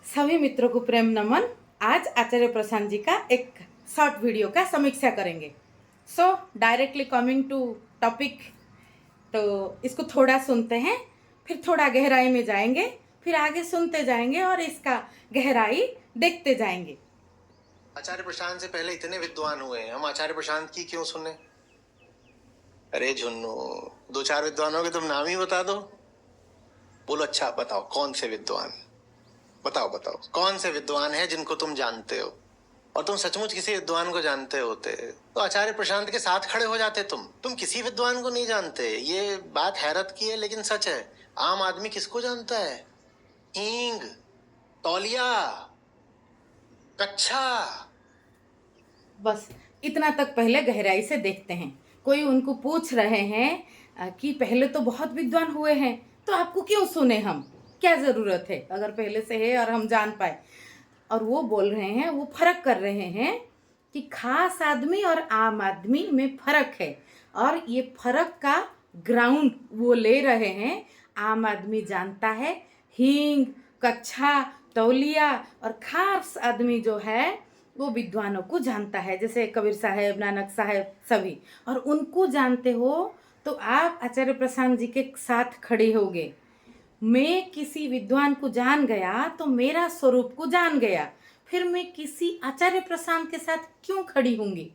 सभी मित्रों को प्रेम नमन। आज आचार्य प्रशांत जी का एक शॉर्ट वीडियो का समीक्षा करेंगे। So directly coming to topic, तो इसको थोड़ा सुनते हैं, फिर थोड़ा गहराई में जाएंगे, फिर आगे सुनते जाएंगे और इसका गहराई देखते जाएंगे। आचार्य प्रशांत से पहले इतने विद्वान हुए हैं, हम आचार्य प्रशांत की क्यों सुने? अरे झुन्नू, दो चार विद्वानों के तुम नाम ही बता दो। बोलो अच्छा बताओ कौन से विद्वान, बताओ बताओ कौन से विद्वान है जिनको तुम जानते हो। और तुम सचमुच किसी विद्वान को जानते होते तो आचार्य प्रशांत के साथ खड़े हो जाते। तुम किसी विद्वान को नहीं जानते, ये बात हैरत की है लेकिन सच है। आम आदमी किसको जानता है? हींग, तौलिया, कच्छा। बस इतना तक पहले गहराई से देखते हैं। कोई उनको पूछ रहे हैं कि पहले तो बहुत विद्वान हुए हैं, तो आपको क्यों सुने हम, क्या ज़रूरत है अगर पहले से है और हम जान पाए। और वो बोल रहे हैं, वो फर्क कर रहे हैं कि खास आदमी और आम आदमी में फर्क है, और ये फर्क का ग्राउंड वो ले रहे हैं। आम आदमी जानता है हींग, कच्छा, तौलिया, और खास आदमी जो है वो विद्वानों को जानता है, जैसे कबीर साहब, नानक साहब सभी। और उनको जानते हो तो आप आचार्य प्रशांत जी के साथ खड़े होगे। मैं किसी विद्वान को जान गया तो मेरा स्वरूप को जान गया, फिर मैं किसी आचार्य प्रशांत के साथ क्यों खड़ी होंगी?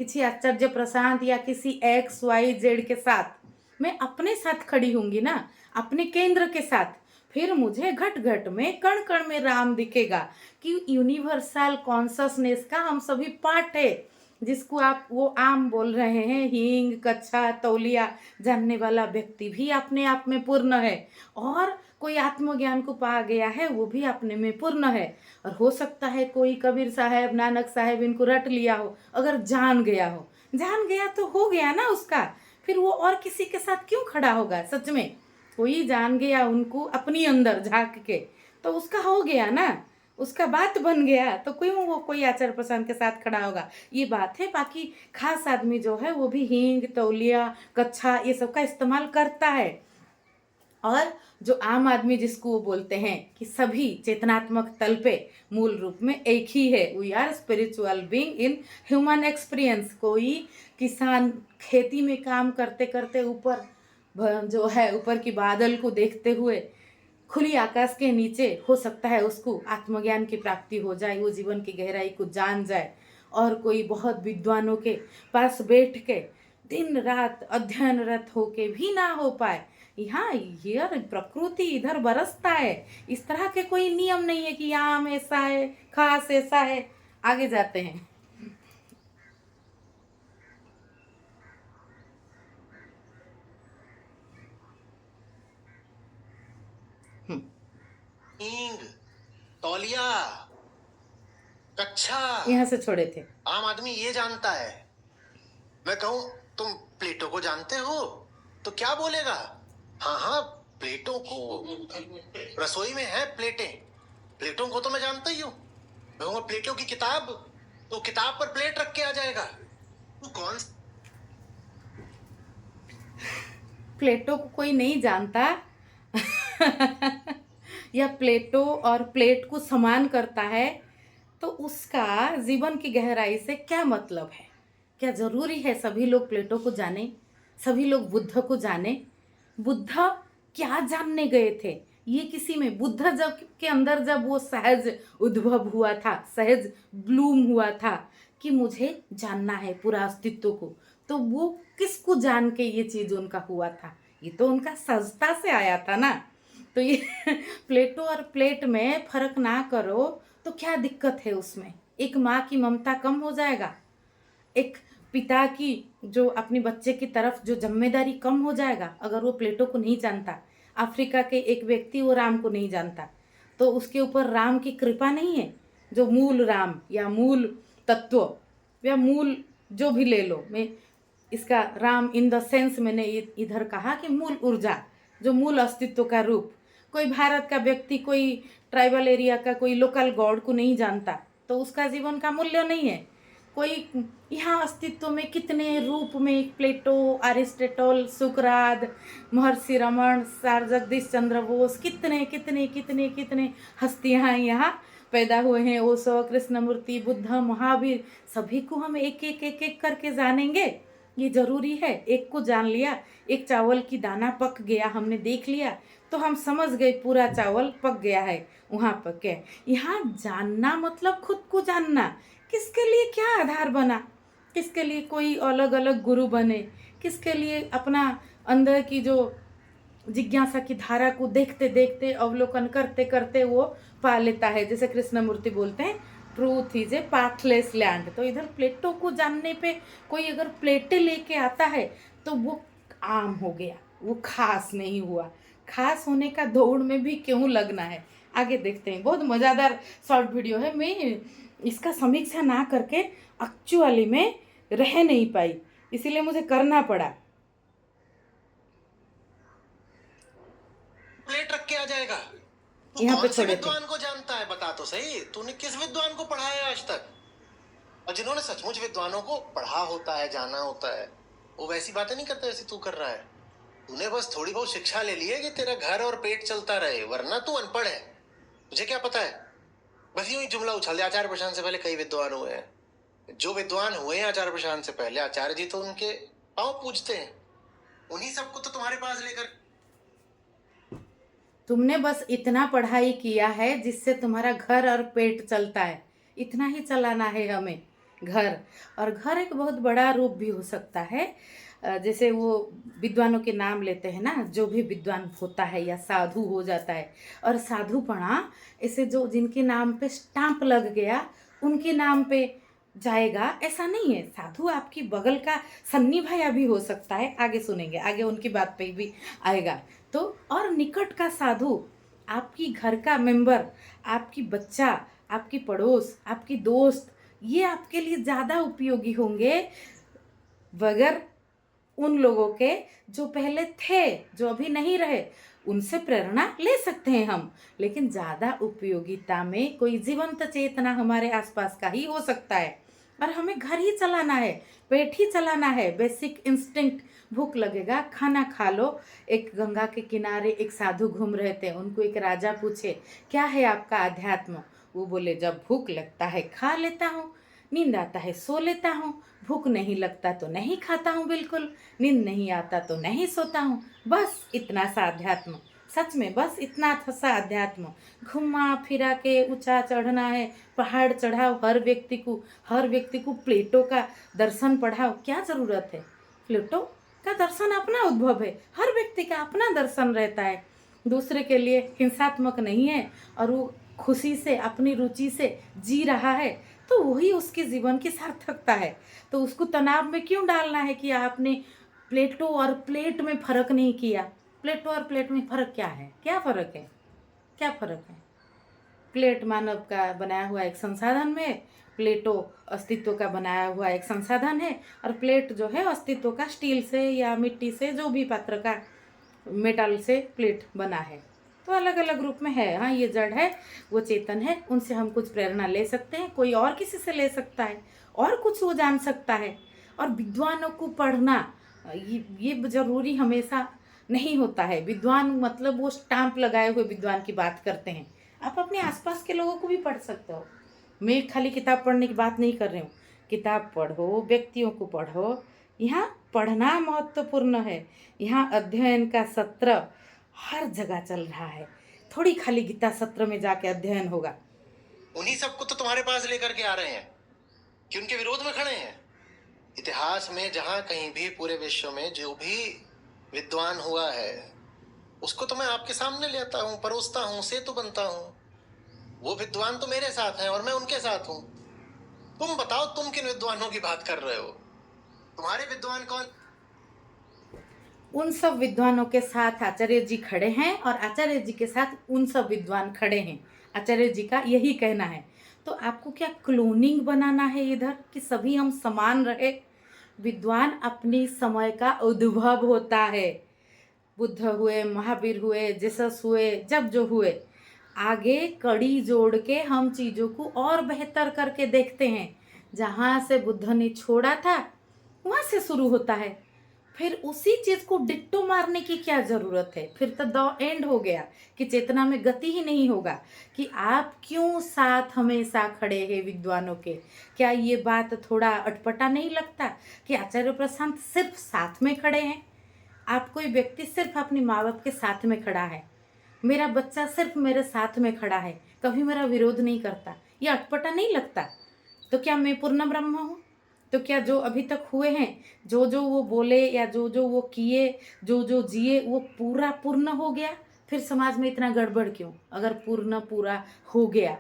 किसी आचार्य प्रशांत या किसी XYZ के साथ मैं अपने साथ खड़ी होंगी ना, अपने केंद्र के साथ। फिर मुझे घट घट में, कण कण में राम दिखेगा कि यूनिवर्सल कॉन्शसनेस का हम सभी पार्ट है, जिसको आप वो आम बोल रहे हैं हींग, कच्छा, तौलिया। जानने वाला व्यक्ति भी अपने आप में पूर्ण है, और कोई आत्मज्ञान को पा गया है वो भी अपने में पूर्ण है। और हो सकता है कोई कबीर साहब, नानक साहब इनको रट लिया हो, अगर जान गया हो, जान गया तो हो गया ना उसका। फिर वो और किसी के साथ क्यों खड़ा होगा? सच में कोई जान गया उनको अपनी अंदर झांक के, तो उसका हो गया ना, उसका बात बन गया, तो कोई वो कोई आचार्य प्रशांत के साथ खड़ा होगा, ये बात है। बाकी खास आदमी जो है वो भी हींग, तौलिया, कच्छा ये सब का इस्तेमाल करता है। और जो आम आदमी जिसको वो बोलते हैं कि सभी चेतनात्मक तल पे मूल रूप में एक ही है, we are spiritual being in human experience. कोई किसान खेती में काम करते करते ऊपर जो है ऊपर की बादल को देखते हुए खुली आकाश के नीचे, हो सकता है उसको आत्मज्ञान की प्राप्ति हो जाए, वो जीवन की गहराई को जान जाए। और कोई बहुत विद्वानों के पास बैठ के दिन रात अध्ययनरत होके भी ना हो पाए। यहाँ यार प्रकृति इधर बरसता है, इस तरह के कोई नियम नहीं है कि आम ऐसा है, खास ऐसा है। आगे जाते हैं। हींग, तौलिया, कच्छा। यहाँ से छोड़े थे। आम आदमी ये जानता है। मैं कहूं तुम प्लेटो को जानते हो तो क्या बोलेगा? हाँ हाँ, प्लेटो को रसोई में है प्लेटें, प्लेटों को तो मैं जानता ही हूँ। मैं कहूंगा प्लेटो की किताब, तो किताब पर प्लेट रख के आ जाएगा। वो कौन? प्लेटो को कोई नहीं जानता या प्लेटो और प्लेट को समान करता है, तो उसका जीवन की गहराई से क्या मतलब है? क्या जरूरी है सभी लोग प्लेटो को जाने, सभी लोग बुद्ध को जाने? बुद्ध क्या जानने गए थे? ये किसी में बुद्ध जब के अंदर जब वो सहज उद्भव हुआ था, सहज ब्लूम हुआ था कि मुझे जानना है पूरा अस्तित्व को, तो वो किसको जान के ये चीज उनका हुआ था? ये तो उनका सहजता से आया था ना। तो ये प्लेटो और प्लेट में फर्क ना करो तो क्या दिक्कत है उसमें? एक माँ की ममता कम हो जाएगा, एक पिता की जो अपनी बच्चे की तरफ जो जिम्मेदारी कम हो जाएगा अगर वो प्लेटो को नहीं जानता। अफ्रीका के एक व्यक्ति वो राम को नहीं जानता, तो उसके ऊपर राम की कृपा नहीं है। जो मूल राम या मूल तत्व या मूल जो भी ले लो, मैं इसका राम इन द सेंस मैंने इधर कहा कि मूल ऊर्जा, जो मूल अस्तित्व का रूप। कोई भारत का व्यक्ति कोई ट्राइबल एरिया का कोई लोकल गॉड को नहीं जानता, तो उसका जीवन का मूल्य नहीं है। कोई यहाँ अस्तित्व में कितने रूप में प्लेटो, अरिस्टोटल, सुकरात, महर्षि रमन, सर जगदीश चंद्र बोस, कितने कितने कितने कितने हस्तियाँ यहाँ पैदा हुए हैं। ओशो, कृष्णमूर्ति, बुद्ध, महावीर, सभी को हम एक एक एक एक करके जानेंगे, ये जरूरी है। एक को जान लिया, एक चावल की दाना पक गया, हमने देख लिया तो हम समझ गए पूरा चावल पक गया है, वहाँ पक गया। यहाँ जानना मतलब खुद को जानना, किसके लिए क्या आधार बना, किसके लिए कोई अलग अलग गुरु बने, किसके लिए अपना अंदर की जो जिज्ञासा की धारा को देखते देखते अवलोकन करते करते वो पा लेता है। जैसे कृष्णमूर्ति बोलते हैं truth is a pathless land. तो इधर प्लेटो को जानने पे कोई अगर प्लेटें लेके आता है तो वो आम हो गया, वो खास नहीं हुआ। खास होने का दौड़ में भी क्यों लगना है, आगे देखते हैं। बहुत मज़ेदार शॉर्ट वीडियो है, मैं इसका समीक्षा ना करके एक्चुअली में रह नहीं पाई, इसीलिए मुझे करना पड़ा। प्लेट रख के आ जाएगा। तू यहाँ पे कौन से छोड़े थे। विद्वान को जानता है, बता तो सही। तूने किस विद्वान को पढ़ा है आज तक? और जिन्होंने सचमुच विद्वानों को पढ़ा होता है, जाना होता है, वो वैसी बातें नहीं करते जैसे तू कर रहा है। तूने बस थोड़ी बहुत शिक्षा ले ली है कि तेरा घर और पेट चलता रहे, वरना तू अनपढ़ है। तुझे क्या पता है? बस यूं ही जुमला उछल दे, आचार्य प्रशांत से पहले कई विद्वान हुए हैं। जो विद्वान हुए हैं आचार्य प्रशांत से पहले, आचार्य जी तो उनके पांव पूजते हैं। उन्हीं सबको तो तुम्हारे पास लेकर। तुमने बस इतना पढ़ाई किया है जिससे तुम्हारा घर और पेट चलता है, इतना ही चलाना है हमें घर। और घर एक बहुत बड़ा रूप भी हो सकता है। जैसे वो विद्वानों के नाम लेते हैं ना, जो भी विद्वान होता है या साधु हो जाता है, और साधुपणा ऐसे जो जिनके नाम पे स्टाम्प लग गया उनके नाम पे जाएगा, ऐसा नहीं है। साधु आपकी बगल का सन्नी भाया भी हो सकता है, आगे सुनेंगे, आगे उनकी बात पे भी आएगा। तो और निकट का साधु आपकी घर का मेंबर, आपकी बच्चा, आपकी पड़ोस, आपकी दोस्त, ये आपके लिए ज़्यादा उपयोगी होंगे बगैर उन लोगों के जो पहले थे, जो अभी नहीं रहे। उनसे प्रेरणा ले सकते हैं हम, लेकिन ज़्यादा उपयोगिता में कोई जीवंत चेतना हमारे आसपास का ही हो सकता है। और हमें घर ही चलाना है, पेट ही चलाना है, बेसिक इंस्टिंक्ट। भूख लगेगा, खाना खा लो। एक गंगा के किनारे एक साधु घूम रहे थे, उनको एक राजा पूछे क्या है आपका अध्यात्म। वो बोले जब भूख लगता है खा लेता हूँ, नींद आता है सो लेता हूँ, भूख नहीं लगता तो नहीं खाता हूँ, बिल्कुल नींद नहीं आता तो नहीं सोता हूँ। बस इतना सा अध्यात्म, सच में बस इतना सा अध्यात्म। घुमा फिरा के ऊंचा चढ़ना है, पहाड़ चढ़ाओ हर व्यक्ति को प्लेटो का दर्शन पढ़ाओ, क्या ज़रूरत है। प्लेटो का दर्शन अपना उद्भव है, हर व्यक्ति का अपना दर्शन रहता है, दूसरे के लिए हिंसात्मक नहीं है, और वो खुशी से अपनी रुचि से जी रहा है, तो वही उसके जीवन की सार्थकता है। तो उसको तनाव में क्यों डालना है कि आपने प्लेटो और प्लेट में फ़र्क नहीं किया। प्लेटो और प्लेट में फ़र्क क्या है, क्या फ़र्क है, क्या फ़र्क है। प्लेट मानव का बनाया हुआ एक संसाधन में, प्लेटो अस्तित्व का बनाया हुआ एक संसाधन है, और प्लेट जो है अस्तित्व का स्टील से या मिट्टी से, जो भी पात्र का मेटल से प्लेट बना है। तो अलग अलग रूप में है। हाँ, ये जड़ है, वो चेतन है, उनसे हम कुछ प्रेरणा ले सकते हैं, कोई और किसी से ले सकता है, और कुछ वो जान सकता है। और विद्वानों को पढ़ना ये जरूरी हमेशा नहीं होता है। विद्वान मतलब वो स्टाम्प लगाए हुए विद्वान की बात करते हैं। आप अपने आसपास के लोगों को भी पढ़ सकते हो। मैं खाली किताब पढ़ने की बात नहीं कर रही हूँ, किताब पढ़ो, व्यक्तियों को पढ़ो। यहाँ पढ़ना महत्वपूर्ण है। यहाँ अध्ययन का सत्र हर जगह चल रहा है, थोड़ी खाली गीता सत्र में जाके अध्ययन होगा। उन्हीं सबको तो तुम्हारे पास लेकर के आ रहे हैं कि उनके विरोध में खड़े हैं। इतिहास में जहां कहीं भी पूरे विश्व में जो भी विद्वान हुआ है, उसको तो मैं आपके सामने ले आता हूँ, परोसता हूँ, सेतु बनता हूँ। वो विद्वान तो मेरे साथ हैं और मैं उनके साथ हूँ। तुम बताओ, तुम किन विद्वानों की बात कर रहे हो? तुम्हारे विद्वान कौन? उन सब विद्वानों के साथ आचार्य जी खड़े हैं, और आचार्य जी के साथ उन सब विद्वान खड़े हैं। आचार्य जी का यही कहना है। तो आपको क्या क्लोनिंग बनाना है इधर कि सभी हम समान रहे। विद्वान अपनी समय का उद्भव होता है। बुद्ध हुए, महावीर हुए, जीसस हुए, जब जो हुए, आगे कड़ी जोड़ के हम चीज़ों को और बेहतर करके देखते हैं। जहाँ से बुद्ध ने छोड़ा था वहाँ से शुरू होता है। फिर उसी चीज को डिट्टो मारने की क्या जरूरत है? फिर तो द एंड हो गया कि चेतना में गति ही नहीं होगा। कि आप क्यों साथ हमेशा खड़े हैं विद्वानों के? क्या ये बात थोड़ा अटपटा नहीं लगता कि आचार्य प्रशांत सिर्फ साथ में खड़े हैं? आप कोई व्यक्ति सिर्फ अपने माँ बाप के साथ में खड़ा है, मेरा बच्चा सिर्फ मेरे साथ में खड़ा है, कभी मेरा विरोध नहीं करता, ये अटपटा नहीं लगता? तो क्या मैं पूर्ण ब्रह्म हूँ? तो क्या जो अभी तक हुए हैं, जो जो वो बोले या जो जो वो किए, जो जो जिए, वो पूरा पूर्ण हो गया? फिर समाज में इतना गड़बड़ क्यों? अगर पूर्ण पूरा हो गया,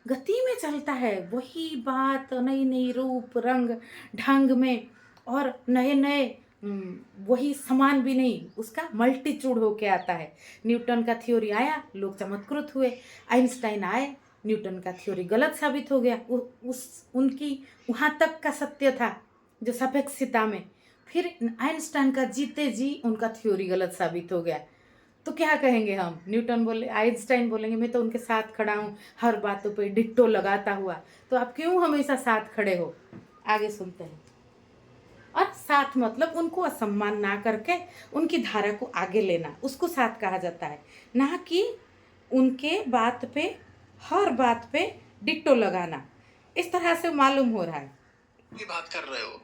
गति में चलता है, वही बात नई नई रूप रंग ढंग में, और नए नए वही समान भी नहीं, उसका मल्टीट्यूड होके आता है। न्यूटन का थ्योरी आया, लोग चमत्कृत हुए। आइंस्टाइन आए, न्यूटन का थ्योरी गलत साबित हो गया। उस उनकी वहाँ तक का सत्य था जो सापेक्षता में, फिर आइंस्टाइन का जीते जी उनका थ्योरी गलत साबित हो गया। तो क्या कहेंगे हम? न्यूटन बोले, आइंस्टाइन बोलेंगे मैं तो उनके साथ खड़ा हूँ हर बातों पे डिट्टो लगाता हुआ। तो आप क्यों हमेशा साथ खड़े हो? आगे सुनते हैं। और साथ मतलब उनको असम्मान ना करके उनकी धारा को आगे लेना, उसको साथ कहा जाता है। ना कि उनके बात पे, हर बात पे डिट्टो लगाना। इस तरह से मालूम हो रहा है। की बात कर रहे हो?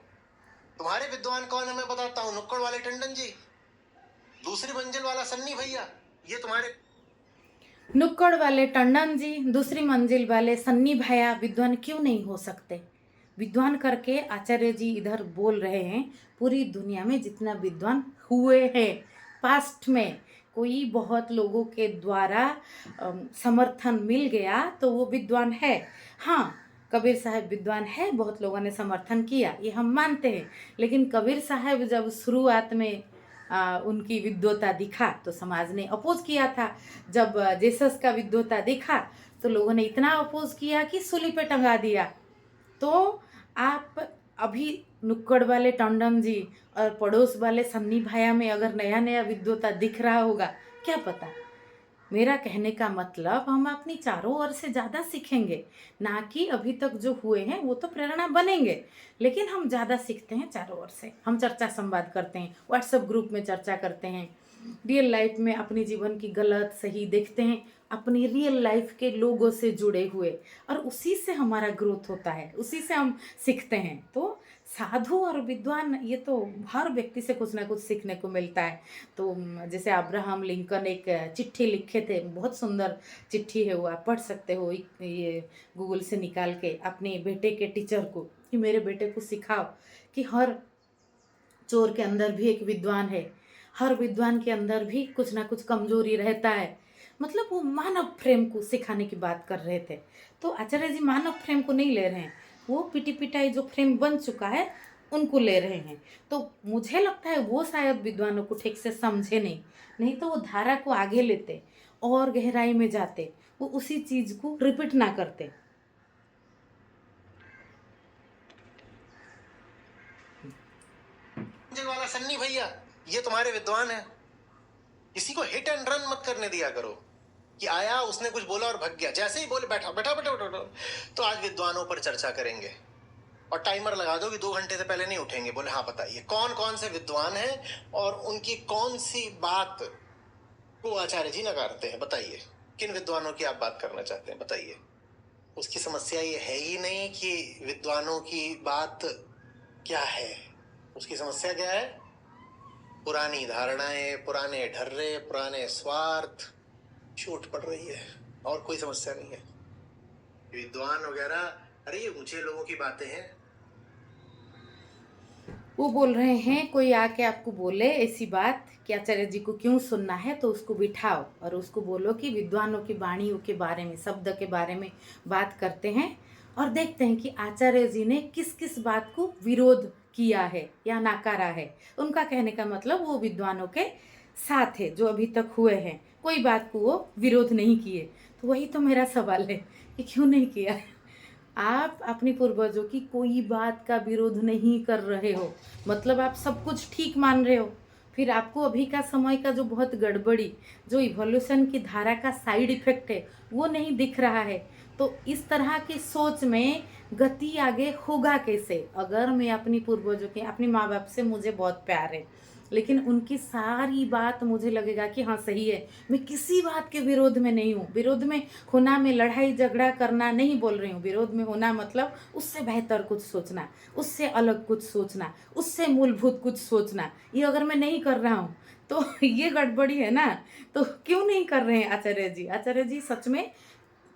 तुम्हारे विद्वान कौन है मैं बताता हूँ। नुक्कड़ वाले टंडन जी, दूसरी मंजिल वाला सन्नी भैया, ये तुम्हारे नुक्कड़ वाले टंडन जी, दूसरी मंजिल वाले सन्नी भैया विद्वान क्यों नहीं हो सकते? विद्वान करके आचार्य जी इधर बोल रहे हैं, पूरी दुनिया में जितना विद्वान हुए हैं पास्ट में, कोई बहुत लोगों के द्वारा समर्थन मिल गया तो वो विद्वान है। हाँ, कबीर साहब विद्वान है, बहुत लोगों ने समर्थन किया, ये हम मानते हैं। लेकिन कबीर साहब जब शुरुआत में उनकी विद्वता दिखा तो समाज ने अपोज किया था। जब जेसस का विद्वता दिखा तो लोगों ने इतना अपोज किया कि सूली पे टंगा दिया। तो आप अभी नुक्कड़ वाले टंडन जी और पड़ोस वाले सन्नी भाया में अगर नया नया विद्वता दिख रहा होगा, क्या पता। मेरा कहने का मतलब, हम अपनी चारों ओर से ज़्यादा सीखेंगे, ना कि अभी तक जो हुए हैं वो तो प्रेरणा बनेंगे, लेकिन हम ज़्यादा सीखते हैं चारों ओर से। हम चर्चा संवाद करते हैं, व्हाट्सएप ग्रुप में चर्चा करते हैं, रियल लाइफ में अपने जीवन की गलत सही देखते हैं, अपनी रियल लाइफ के लोगों से जुड़े हुए, और उसी से हमारा ग्रोथ होता है, उसी से हम सीखते हैं। तो साधु और विद्वान, ये तो हर व्यक्ति से कुछ ना कुछ सीखने को मिलता है। तो जैसे अब्राहम लिंकन एक चिट्ठी लिखे थे, बहुत सुंदर चिट्ठी है वो, आप पढ़ सकते हो ये गूगल से निकाल के, अपने बेटे के टीचर को, कि मेरे बेटे को सिखाओ कि हर चोर के अंदर भी एक विद्वान है, हर विद्वान के अंदर भी कुछ ना कुछ कमजोरी रहता है। मतलब वो मानव प्रेम को सिखाने की बात कर रहे थे। तो आचार्य जी मानव प्रेम को नहीं ले रहे हैं, वो पिटी पिटाई जो प्रेम बन चुका है उनको ले रहे हैं। तो मुझे लगता है वो शायद विद्वानों को ठीक से समझे नहीं, नहीं तो वो धारा को आगे लेते और गहराई में जाते, वो उसी चीज को रिपीट ना करते। मंजिल वाला सन्नी भैया, ये तुम्हारे विद्वान है। किसी को हिट एंड रन मत करने दिया करो कि आया उसने कुछ बोला और भग गया, जैसे ही बोले बैठा बैठा बैठा बैठा, बैठा। तो आज विद्वानों पर चर्चा करेंगे, और टाइमर लगा दो कि 2 घंटे से पहले नहीं उठेंगे। बोले हाँ बताइए कौन कौन से विद्वान हैं और उनकी कौन सी बात को आचार्य जी नकारते हैं। बताइए किन विद्वानों की आप बात करना चाहते हैं, बताइए। उसकी समस्या ये है ही नहीं कि विद्वानों की बात क्या है, उसकी समस्या क्या है? पुरानी धारणाएं, पुराने ढर्रे, पुराने स्वार्थ, चोट पड़ रही है, और कोई समस्या नहीं है। विद्वान वगैरह, अरे ये ऊंचे लोगों की बातें हैं। वो बोल रहे हैं कोई आके आपको बोले ऐसी बात कि आचार्य जी को क्यों सुनना है, तो उसको बिठाओ और उसको बोलो कि विद्वानों की वाणियों के बारे में, शब्द के बारे में बात करते हैं, और देखते हैं कि आचार्य जी ने किस किस बात को विरोध किया है या नकारा है। उनका कहने का मतलब वो विद्वानों के साथ है जो अभी तक हुए हैं, कोई बात को वो विरोध नहीं किए। तो वही तो मेरा सवाल है कि क्यों नहीं किया? आप अपनी पूर्वजों की कोई बात का विरोध नहीं कर रहे हो, मतलब आप सब कुछ ठीक मान रहे हो, फिर आपको अभी का समय का जो बहुत गड़बड़ी, जो इवोल्यूशन की धारा का साइड इफेक्ट है, वो नहीं दिख रहा है। तो इस तरह की सोच में गति आगे होगा कैसे? अगर मैं अपनी पूर्वजों के, अपने माँ बाप से मुझे बहुत प्यार है, लेकिन उनकी सारी बात मुझे लगेगा कि हाँ सही है, मैं किसी बात के विरोध में नहीं हूँ। विरोध में होना, मैं लड़ाई झगड़ा करना नहीं बोल रही हूँ। विरोध में होना मतलब उससे बेहतर कुछ सोचना, उससे अलग कुछ सोचना, उससे मूलभूत कुछ सोचना। ये अगर मैं नहीं कर रहा हूँ तो ये गड़बड़ी है ना। तो क्यों नहीं कर रहे हैं आचार्य जी? आचार्य जी सच में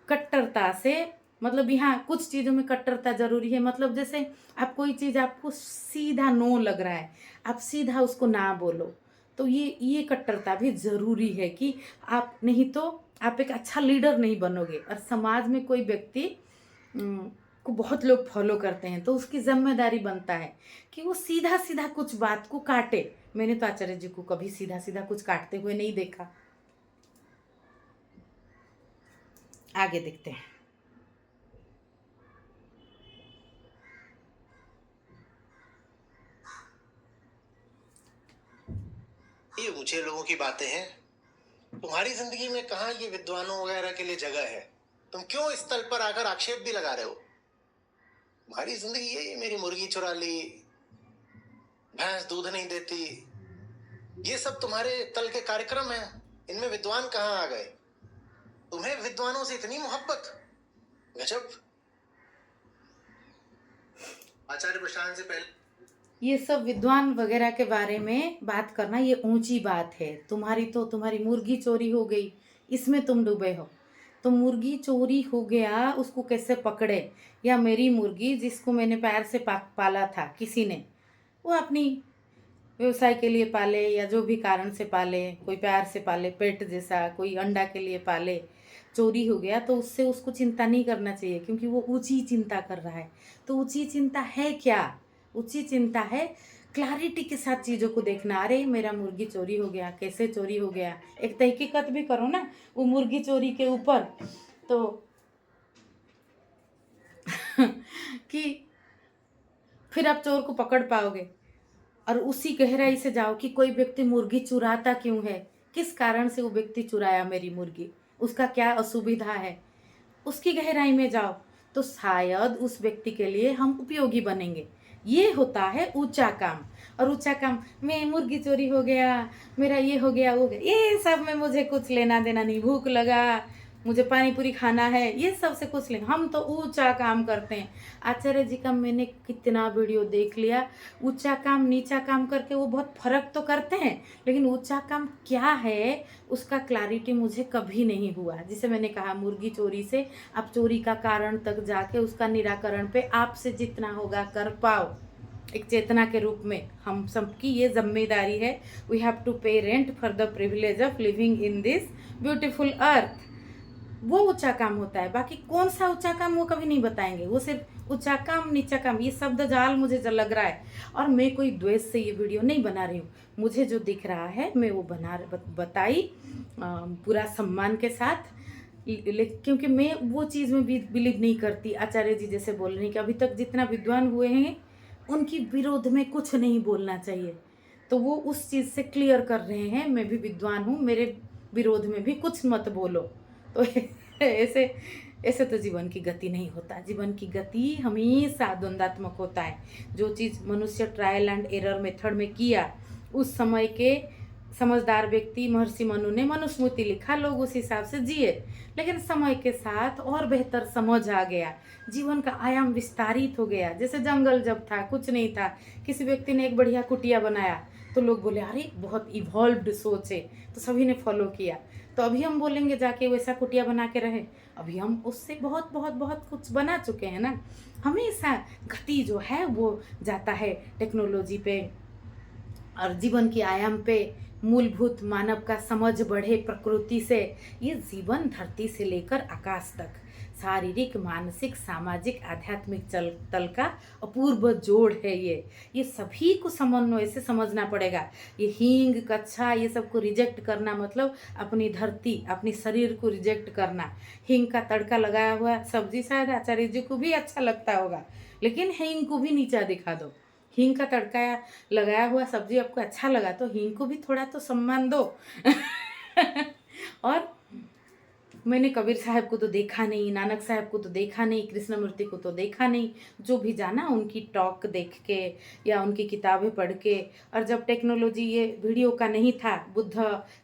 कट्टरता से, मतलब यहाँ कुछ चीज़ों में कट्टरता जरूरी है। मतलब जैसे आप कोई चीज़, आपको सीधा नो लग रहा है, आप सीधा उसको ना बोलो, तो ये कट्टरता भी जरूरी है कि आप, नहीं तो आप एक अच्छा लीडर नहीं बनोगे। और समाज में कोई व्यक्ति को बहुत लोग फॉलो करते हैं, तो उसकी जिम्मेदारी बनता है कि वो सीधा सीधा कुछ बात को काटे। मैंने तो आचार्य जी को कभी सीधा सीधा कुछ काटते हुए नहीं देखा। आगे देखते हैं। ये ऊंचे लोगों की बातें हैं। तुम्हारी जिंदगी में कहाँ ये विद्वानों वगैरह के लिए जगह है? तुम क्यों इस तल पर आकर आक्षेप भी लगा रहे हो? तुम्हारी जिंदगी ये मेरी मुर्गी चुरा ली, भैंस दूध नहीं देती, ये सब तुम्हारे तल के कार्यक्रम हैं। इनमें विद्वान कहाँ आ गए? तुम्हें विद्वानों से इतनी मोहब्बत, गजब। आचार्य प्रशांत से पहले ये सब विद्वान वगैरह के बारे में बात करना ये ऊंची बात है। तुम्हारी मुर्गी चोरी हो गई, इसमें तुम डूबे हो। तो मुर्गी चोरी हो गया, उसको कैसे पकड़े? या मेरी मुर्गी जिसको मैंने पैर से पाला था किसी ने, वो अपनी व्यवसाय के लिए पाले या जो भी कारण से पाले, कोई प्यार से पाले पेट जैसा, कोई अंडा के लिए पाले, चोरी हो गया तो उससे उसको चिंता नहीं करना चाहिए, क्योंकि वो ऊंची चिंता कर रहा है। तो ऊंची चिंता है क्या? ऊंची चिंता है क्लैरिटी के साथ चीज़ों को देखना। अरे मेरा मुर्गी चोरी हो गया, कैसे चोरी हो गया, एक तहकीकत भी करो ना वो मुर्गी चोरी के ऊपर। तो कि फिर आप चोर को पकड़ पाओगे। और उसी गहराई से जाओ कि कोई व्यक्ति मुर्गी चुराता क्यों है, किस कारण से वो व्यक्ति चुराया मेरी मुर्गी, उसका क्या असुविधा है, उसकी गहराई में जाओ, तो शायद उस व्यक्ति के लिए हम उपयोगी बनेंगे। ये होता है ऊंचा काम। और ऊंचा काम मैं मुर्गी चोरी हो गया, मेरा ये हो गया वो गया, ये सब में मुझे कुछ लेना देना नहीं। भूख लगा, मुझे पानी पूरी खाना है, ये सब से कुछ लेना। हम तो ऊंचा काम करते हैं। आचार्य जी का मैंने कितना वीडियो देख लिया। ऊंचा काम नीचा काम करके वो बहुत फर्क तो करते हैं, लेकिन ऊंचा काम क्या है उसका क्लैरिटी मुझे कभी नहीं हुआ। जिसे मैंने कहा, मुर्गी चोरी से आप चोरी का कारण तक जाके उसका निराकरण पे आपसे जितना होगा कर पाओ। एक चेतना के रूप में हम सबकी ये जिम्मेदारी है। We have to pay rent for the privilege of living in this beautiful earth. वो ऊंचा काम होता है। बाकी कौन सा ऊंचा काम वो कभी नहीं बताएंगे। वो सिर्फ ऊंचा काम नीचा काम, ये शब्द जाल मुझे जो लग रहा है। और मैं कोई द्वेष से ये वीडियो नहीं बना रही हूँ। मुझे जो दिख रहा है मैं वो बताई पूरा सम्मान के साथ। क्योंकि मैं वो चीज़ में भी बिलीव नहीं करती। आचार्य जी जैसे बोल रहे हैं कि अभी तक जितना विद्वान हुए हैं उनकी विरोध में कुछ नहीं बोलना चाहिए, तो वो उस चीज़ से क्लियर कर रहे हैं मैं भी विद्वान हूँ, मेरे विरोध में भी कुछ मत बोलो। तो ऐसे ऐसे तो जीवन की गति नहीं होता। जीवन की गति हमेशा द्वंद्वात्मक होता है। जो चीज़ मनुष्य ट्रायल एंड एरर मेथड में किया, उस समय के समझदार व्यक्ति महर्षि मनु ने मनुस्मृति लिखा, लोग उस हिसाब से जिए। लेकिन समय के साथ और बेहतर समझ आ गया, जीवन का आयाम विस्तारित हो गया। जैसे जंगल जब था कुछ नहीं था, किसी व्यक्ति ने एक बढ़िया कुटिया बनाया तो लोग बोले अरे बहुत इवॉल्व्ड सोच है, तो सभी ने फॉलो किया। तो अभी हम बोलेंगे जाके वैसा कुटिया बना के रहे, अभी हम उससे बहुत बहुत बहुत कुछ बना चुके हैं ना। हमेशा गति जो है वो जाता है टेक्नोलॉजी पे और जीवन के आयाम पे। मूलभूत मानव का समझ बढ़े प्रकृति से। ये जीवन धरती से लेकर आकाश तक शारीरिक मानसिक सामाजिक आध्यात्मिक तल का अपूर्व जोड़ है। ये सभी को समन्वय से समझना पड़ेगा। ये हींग कच्छा ये सब को रिजेक्ट करना मतलब अपनी धरती अपनी शरीर को रिजेक्ट करना। हींग का तड़का लगाया हुआ सब्जी शायद आचार्य जी को भी अच्छा लगता होगा, लेकिन हींग को भी नीचा दिखा दो। हींग का तड़का लगाया हुआ सब्जी आपको अच्छा लगा तो हींग को भी थोड़ा तो सम्मान दो। और मैंने कबीर साहब को तो देखा नहीं, नानक साहब को तो देखा नहीं, कृष्णमूर्ति को तो देखा नहीं, जो भी जाना उनकी टॉक देख के या उनकी किताबें पढ़ के। और जब टेक्नोलॉजी ये वीडियो का नहीं था, बुद्ध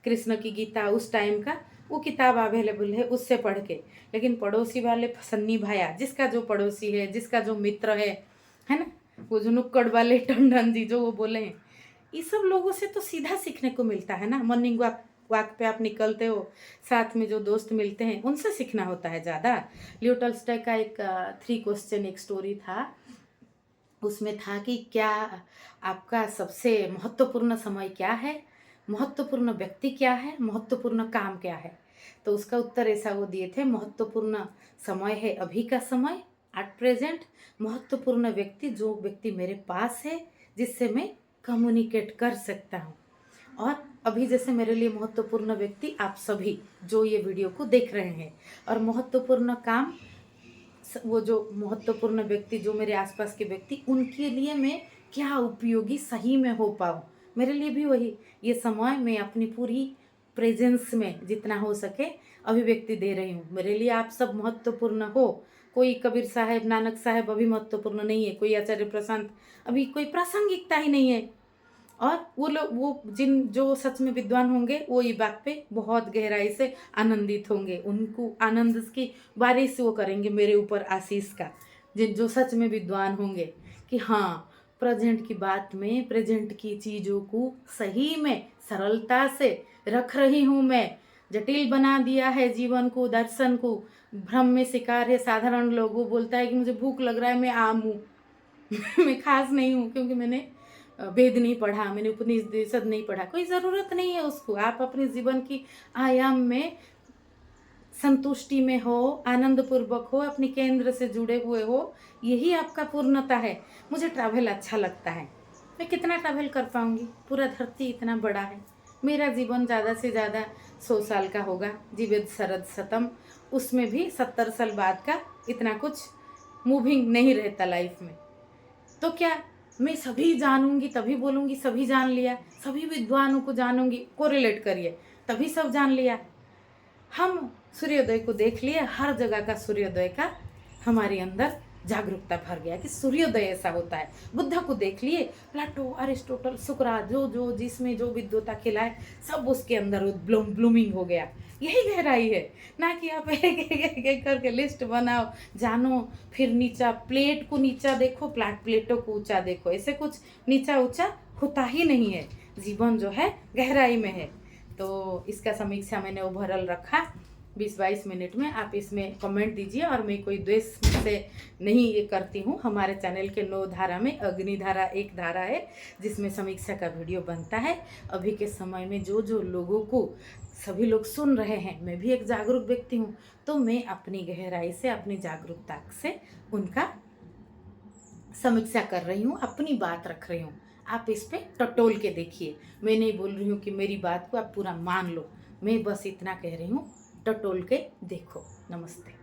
कृष्ण की गीता उस टाइम का वो किताब अवेलेबल है, उससे पढ़ के। लेकिन पड़ोसी वाले सन्नी भाया, जिसका जो पड़ोसी है, जिसका जो मित्र है ना, वो जो नुक्कड़ वाले टंडन जी जो वो बोले हैं, ये सब लोगों से तो सीधा सीखने को मिलता है ना। मॉर्निंग वॉक पे आप निकलते हो, साथ में जो दोस्त मिलते हैं उनसे सीखना होता है ज़्यादा। लियो टॉल्स्टॉय का एक 3 क्वेश्चन एक स्टोरी था, उसमें था कि क्या आपका सबसे महत्वपूर्ण समय क्या है, महत्वपूर्ण व्यक्ति क्या है, महत्वपूर्ण काम क्या है। तो उसका उत्तर ऐसा वो दिए थे, महत्वपूर्ण समय है अभी का समय, एट प्रेजेंट। महत्वपूर्ण व्यक्ति जो व्यक्ति मेरे पास है, जिससे मैं कम्युनिकेट कर सकता हूँ। और अभी जैसे मेरे लिए महत्वपूर्ण व्यक्ति आप सभी जो ये वीडियो को देख रहे हैं, और महत्वपूर्ण काम वो जो महत्वपूर्ण व्यक्ति जो मेरे आसपास के व्यक्ति, उनके लिए मैं क्या उपयोगी सही में हो पाऊँ। मेरे लिए भी वही, ये समय मैं अपनी पूरी प्रेजेंस में जितना हो सके अभिव्यक्ति दे रही हूँ। मेरे लिए आप सब महत्वपूर्ण हो। कोई कबीर साहब, नानक साहब अभी महत्वपूर्ण नहीं है, कोई आचार्य प्रशांत, अभी कोई प्रासंगिकता ही नहीं है। और वो लोग, वो जो सच में विद्वान होंगे वो ये बात पे बहुत गहराई से आनंदित होंगे, उनको आनंद की बारिश वो करेंगे मेरे ऊपर आशीष का। जो सच में विद्वान होंगे कि हाँ, प्रेजेंट की बात में, प्रेजेंट की चीज़ों को सही में सरलता से रख रही हूँ मैं। जटिल बना दिया है जीवन को, दर्शन को, भ्रम में शिकार है साधारण लोग। वो बोलता है कि मुझे भूख लग रहा है, मैं आम हूँ। मैं खास नहीं हूँ क्योंकि मैंने वेद नहीं पढ़ा, मैंने उपनिषद नहीं पढ़ा। कोई ज़रूरत नहीं है उसको। आप अपने जीवन की आयाम में संतुष्टि में हो, आनंद पूर्वक हो, अपने केंद्र से जुड़े हुए हो, यही आपका पूर्णता है। मुझे ट्रैवल अच्छा लगता है। मैं कितना ट्रैवल कर पाऊँगी, पूरा धरती इतना बड़ा है। मेरा जीवन ज़्यादा से ज़्यादा 100 साल का होगा, जीवित शरद शतम। उसमें भी 70 साल बाद का इतना कुछ मूविंग नहीं रहता लाइफ में। तो क्या मैं सभी जानूंगी तभी बोलूंगी सभी जान लिया, सभी विद्वानों को जानूंगी, कोरिलेट करिए, तभी सब जान लिया। हम सूर्योदय को देख लिए, हर जगह का सूर्योदय का हमारे अंदर जागरूकता भर गया कि सूर्योदय ऐसा होता है। बुद्ध को देख लिए, प्लाटो, अरिस्टोटल, सुकरात, जो जिसमें जो विद्वता खिलाए सब उसके अंदर ब्लूमिंग हो गया। यही गहराई है ना कि आप एक करके लिस्ट बनाओ, जानो, फिर नीचा प्लेट को नीचा देखो, प्लेटों को ऊंचा देखो। ऐसे कुछ नीचा ऊंचा होता ही नहीं है। जीवन जो है गहराई में है। तो इसका समीक्षा मैंने ओवरऑल रखा 20-22 मिनट में। आप इसमें कमेंट दीजिए, और मैं कोई द्वेष से नहीं ये करती हूँ। हमारे चैनल के 9 धारा में अग्निधारा एक धारा है जिसमें समीक्षा का वीडियो बनता है। अभी के समय में जो लोगों को सभी लोग सुन रहे हैं, मैं भी एक जागरूक व्यक्ति हूँ, तो मैं अपनी गहराई से, अपनी जागरूकता से उनका समीक्षा कर रही हूँ, अपनी बात रख रही हूँ। आप इस पे टटोल के देखिए। मैं नहीं बोल रही हूँ कि मेरी बात को आप पूरा मान लो, मैं बस इतना कह रही हूँ, टटोल के देखो। नमस्ते।